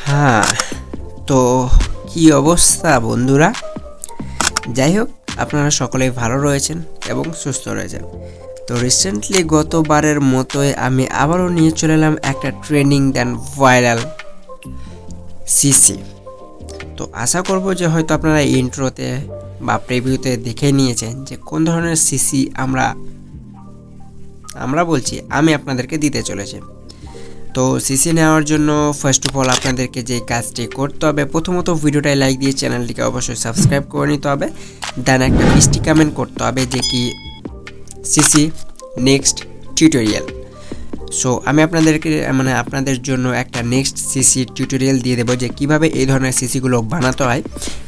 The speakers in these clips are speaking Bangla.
হ্যাঁ, তো কি অবস্থা বন্ধুরা? যাই হোক, আপনারা সকলেই ভালো রয়েছেন এবং সুস্থ রয়েছেন। তো রিসেন্টলি গতবারের মতোই আমি আবারও নিয়ে চলে এলাম একটা ট্রেন্ডিং দেন ভাইরাল সিসি। তো আশা করব যে হয়তো আপনারা ইন্ট্রোতে বা প্রিভিউতে দেখে নিয়েছেন যে কোন ধরনের সিসি আমরা বলছি আমি আপনাদেরকে দিতে চলেছি। তো সিসি নেওয়ার জন্য ফার্স্ট অফ অল আপনাদেরকে যে কাজটি করতে হবে, প্রথমত ভিডিওটায় লাইক দিয়ে চ্যানেলটিকে অবশ্যই সাবস্ক্রাইব করে নিতে হবে। দেন একটা মিষ্টি কমেন্ট করতে হবে যে কি সিসি নেক্সট টিউটোরিয়াল। সো আমি আপনাদের জন্য একটা নেক্সট সিসি টিউটোরিয়াল দিয়ে দেবো যে কিভাবে এই ধরনের সিসিগুলো বানাতে হয়।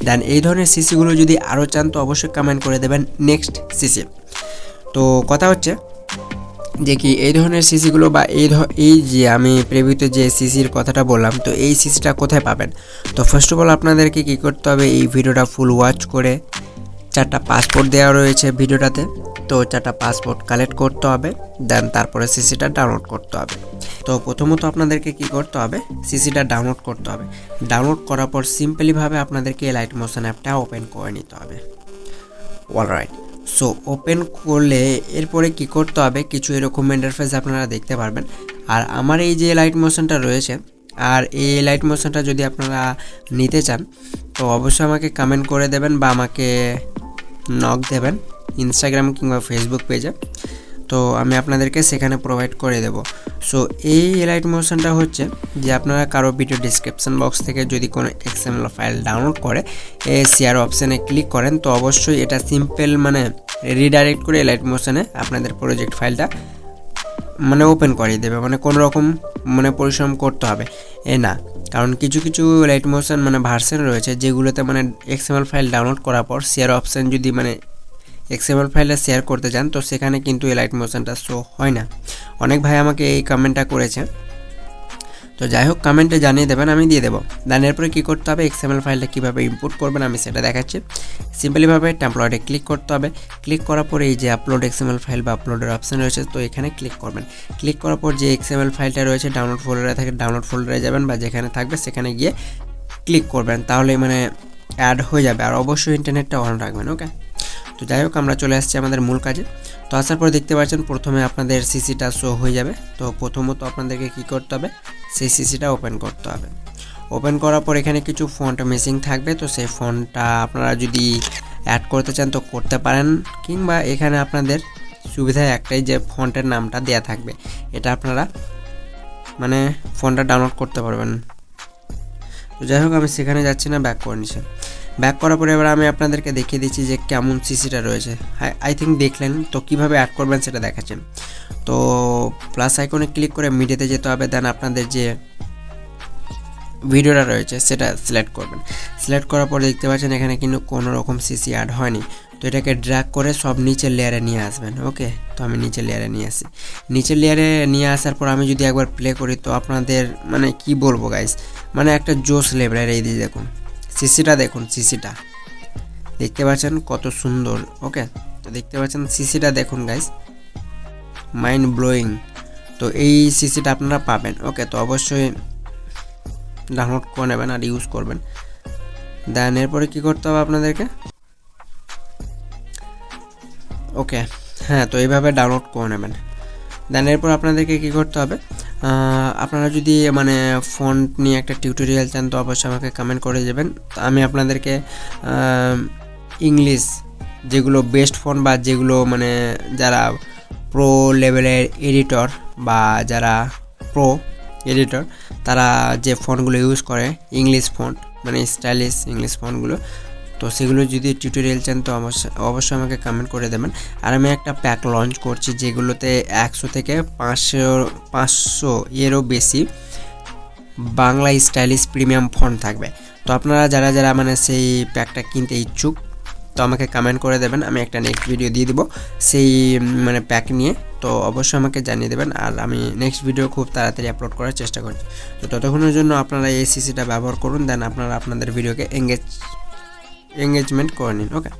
দেন এই ধরনের সিসিগুলো যদি আরও চান তো অবশ্যই কমেন্ট করে দেবেন নেক্সট সিসি। তো কথা হচ্ছে যে কি এই ধরনের সিসিগুলো বা এই যে আমি প্রিভিউতে যে সিসির কথাটা বললাম, তো এই সিসিটা কোথায় পাবেন? তো ফার্স্ট অফ অল আপনাদেরকে কী করতে হবে, এই ভিডিওটা ফুল ওয়াচ করে 4টা পাসপোর্ট দেওয়া রয়েছে ভিডিওটাতে, তো 4টা পাসপোর্ট কালেক্ট করতে হবে। দেন তারপরে সিসিটা ডাউনলোড করতে হবে। তো প্রথমত আপনাদেরকে কি করতে হবে, সিসিটা ডাউনলোড করতে হবে। ডাউনলোড করার পর সিম্পলিভাবে আপনাদেরকে লাইট মোশন অ্যাপটা ওপেন করে নিতে হবে। অলরাইট, সো ওপেন করলে এরপরে কি করতে হবে, কিছু এরকম ইন্টারফেস আপনারা দেখতে পারবেন। আর আমার এই যে লাইট মোশনটা রয়েছে, আর এই লাইট মোশনটা যদি আপনারা নিতে চান তো অবশ্যই আমাকে কমেন্ট করে দেবেন বা আমাকে নক দেবেন ইনস্টাগ্রাম কিংবা ফেসবুক পেজে, তো আমি আপনাদেরকে সেখানে প্রোভাইড করে দেব। সো এই লাইট মোশনটা হচ্ছে যে আপনারা কারো ভিডিও ডিসক্রিপশন বক্স থেকে যদি কোনো এক্সএমএল ফাইল ডাউনলোড করে শেয়ার অপশানে ক্লিক করেন তো অবশ্যই এটা সিম্পল রিডাইরেক্ট করে লাইট মোশনে আপনাদের প্রজেক্ট ফাইলটা ওপেন করিয়ে দেবে। কোনো রকম পরিশ্রম করতে হবে না, কারণ কিছু কিছু লাইট মোশন ভার্সন রয়েছে যেগুলোতে এক্সএমএল ফাইল ডাউনলোড করার পর শেয়ার অপশান যদি এক্সএমএল ফাইলে শেয়ার করতে চান তো সেখানে কিন্তু এই লাইট মোশনটা শো হয় না। অনেক ভাই আমাকে এই কমেন্টটা করেছে, তো যাই হোক কমেন্টে জানিয়ে দেবেন, আমি দিয়ে দেবো। দেন এরপরে কী করতে হবে, এক্সএমএল ফাইলটা কীভাবে ইম্পোর্ট করবেন আমি সেটা দেখাচ্ছি। সিম্পলিভাবে টেমপ্লেটে ক্লিক করতে হবে। ক্লিক করার পরে এই যে আপলোড এক্সএমএল ফাইল বা আপলোডের অপশান রয়েছে, তো এখানে ক্লিক করবেন। ক্লিক করার পর যে এক্সএমএল ফাইলটা রয়েছে ডাউনলোড ফোল্ডারে থাকে, ডাউনলোড ফোল্ডারে যাবেন বা যেখানে থাকবে সেখানে গিয়ে ক্লিক করবেন, তাহলে অ্যাড হয়ে যাবে। আর অবশ্যই ইন্টারনেটটা অন রাখবেন। ওকে, তো যাই হোক আমরা চলে আসছি আমাদের মূল কাজে। তো আসার পর দেখতে পাচ্ছেন প্রথমে আপনাদের সিসিটা শো হয়ে যাবে। তো প্রথমত আপনাদেরকে কী করতে হবে, সেই সিসিটা ওপেন করতে হবে। ওপেন করার পর এখানে কিছু ফন্ট মিসিং থাকবে, তো সেই ফন্টটা আপনারা যদি অ্যাড করতে চান তো করতে পারেন, কিংবা এখানে আপনাদের সুবিধায় একটাই যে ফন্টের নামটা দেয়া থাকবে, এটা আপনারা ফন্টটা ডাউনলোড করতে পারবেন। তো যাই হোক আমি সেখানে যাচ্ছি না, ব্যাক করে নিচ্ছি। ব্যাক করার পরে এবার আমি আপনাদেরকে দেখিয়ে দিচ্ছি যে কেমন সিসিটা রয়েছে। আই থিঙ্ক দেখলেন, তো কীভাবে অ্যাড করবেন সেটা দেখাচ্ছেন। তো প্লাস আইকনে ক্লিক করে মিডিয়াতে যেতে হবে। দেন আপনাদের যে ভিডিওটা রয়েছে সেটা সিলেক্ট করবেন। সিলেক্ট করার পর দেখতে পাচ্ছেন এখানে কিন্তু কোনো রকম সিসি অ্যাড হয়নি, তো এটাকে ড্র্যাগ করে সব নিচের লেয়ারে নিয়ে আসবেন। ওকে, তো আমি নিচের লেয়ারে নিয়ে আসি। নিচের লেয়ারে নিয়ে আসার পর আমি যদি একবার প্লে করি তো আপনাদের কি বলবো গাইস, একটা জোস লেভেলের এই দিয়ে দেখুন সিসিটা, দেখুন সিসিটা দেখতে পাচ্ছেন কত সুন্দর। ওকে, তো দেখতে পাচ্ছেন সিসিটা দেখুন গাইস, মাইন্ড ব্লোয়িং। তো এই সিসিটা আপনারা পাবেন। ওকে, তো অবশ্যই ডাউনলোড করে নেবেন আর ইউজ করবেন। দেন এরপরে কী করতে হবে আপনাদেরকে, ওকে হ্যাঁ, তো এইভাবে ডাউনলোড করে নেবেন। দেন এরপর আপনাদেরকে কী করতে হবে, আপনারা যদি ফন্ট নিয়ে একটা টিউটোরিয়াল চান তো অবশ্যই আমাকে কমেন্ট করে দেবেন। তো আমি আপনাদেরকে ইংলিশ যেগুলো বেস্ট ফন্ট বা যেগুলো যারা প্রো লেভেলের এডিটর বা যারা প্রো এডিটর তারা যে ফন্টগুলো ইউজ করে, ইংলিশ ফন্ট স্টাইলিশ ইংলিশ ফন্টগুলো, তো সেগুলো যদি টিউটোরিয়াল চান তো অবশ্যই আমাকে কমেন্ট করে দেবেন। আর আমি একটা প্যাক লঞ্চ করছি যেগুলোতে 100 থেকে 500 এরও বেশি বাংলা স্টাইলিশ প্রিমিয়াম ফন্ট থাকবে। তো আপনারা যারা যারা সেই প্যাকটা কিনতে ইচ্ছুক তো আমাকে কমেন্ট করে দেবেন, আমি একটা নেক্সট ভিডিও দিয়ে দিব সেই প্যাক নিয়ে, তো অবশ্যই আমাকে জানিয়ে দেবেন। আর আমি নেক্সট ভিডিও খুব তাড়াতাড়ি আপলোড করার চেষ্টা করছি। তো ততক্ষণের জন্য আপনারা এই সিসিটা ব্যবহার করুন। দেন আপনারা আপনাদের ভিডিওকে এঙ্গেজমেন্ট করে নিন। ওকে।